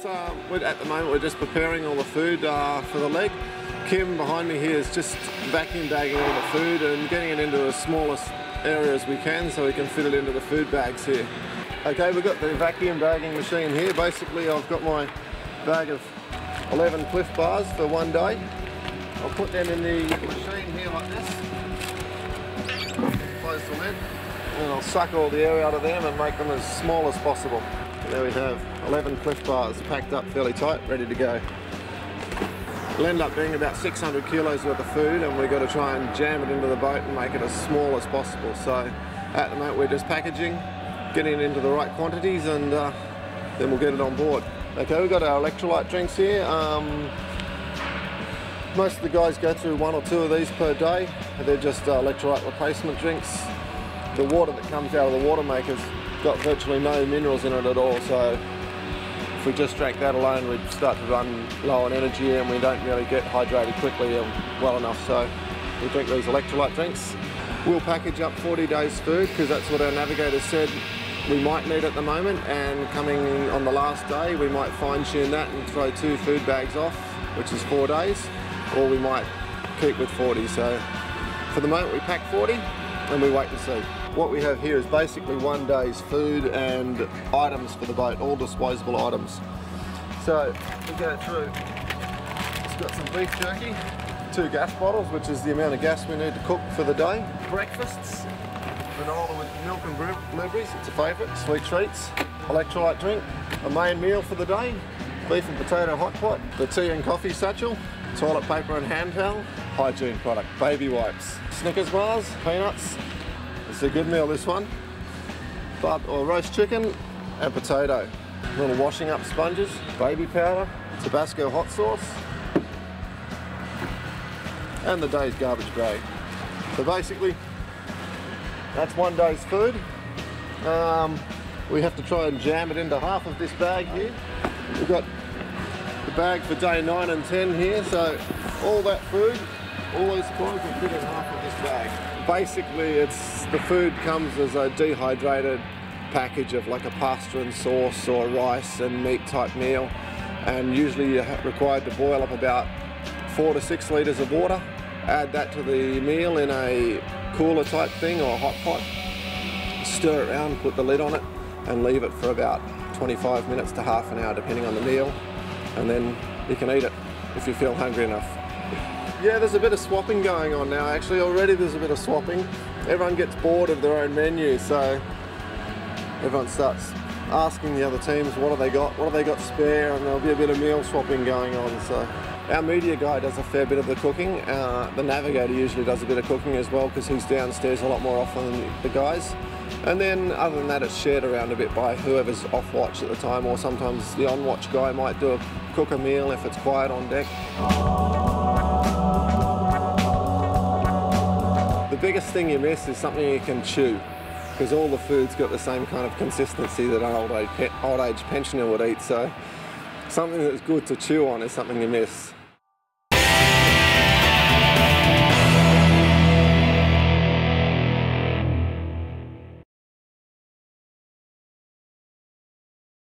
at the moment we're just preparing all the food for the leg. Kim behind me here is just vacuum bagging all the food and getting it into the smallest area as we can so we can fit it into the food bags here. Okay, we've got the vacuum bagging machine here. Basically I've got my bag of 11 Cliff Bars for one day. I'll put them in the machine here like this. Close the lid. And I'll suck all the air out of them and make them as small as possible. And there we have 11 Cliff Bars packed up fairly tight, ready to go. It'll end up being about 600 kilos worth of food, and we've got to try and jam it into the boat and make it as small as possible. So at the moment we're just packaging, getting it into the right quantities, and then we'll get it on board. Okay, we've got our electrolyte drinks here. Most of the guys go through 1 or 2 of these per day. They're just electrolyte replacement drinks. The water that comes out of the water maker's got virtually no minerals in it at all, so if we just drank that alone we'd start to run low on energy and we don't really get hydrated quickly well enough, so we drink these electrolyte drinks. We'll package up 40 days food because that's what our navigator said we might need at the moment, and coming on the last day we might fine tune that and throw 2 food bags off, which is 4 days, or we might keep with 40. So for the moment we pack 40 and we wait to see. What we have here is basically one day's food and items for the boat, all disposable items. So we go through, it's got some beef jerky, 2 gas bottles, which is the amount of gas we need to cook for the day. Breakfasts, granola with milk and blueberries, it's a favourite, sweet treats, electrolyte drink, a main meal for the day, beef and potato hot pot, the tea and coffee satchel, toilet paper and hand towel, hygiene product, baby wipes, Snickers bars, peanuts. It's a good meal, this one. Or roast chicken and potato. Little washing up sponges, baby powder, Tabasco hot sauce, and the day's garbage bag. So basically, that's one day's food. We have to try and jam it into half of this bag here. We've got the bag for day 9 and 10 here, so all that food, all those supplies will fit in half of this bag. Basically, the food comes as a dehydrated package of like a pasta and sauce or rice and meat type meal, and usually you're required to boil up about 4 to 6 litres of water. Add that to the meal in a cooler type thing or a hot pot, stir it around, put the lid on it and leave it for about 25 minutes to half an hour depending on the meal, and then you can eat it if you feel hungry enough. Yeah, there's a bit of swapping going on now actually. Already there's a bit of swapping. Everyone gets bored of their own menu, so everyone starts asking the other teams what have they got spare, and there'll be a bit of meal swapping going on. So our media guy does a fair bit of the cooking. The navigator usually does a bit of cooking as well because he's downstairs a lot more often than the guys. And then other than that, it's shared around a bit by whoever's off watch at the time, or sometimes the on watch guy might cook a meal if it's quiet on deck. The biggest thing you miss is something you can chew, because all the food's got the same kind of consistency that an old age pensioner would eat, so something that's good to chew on is something you miss.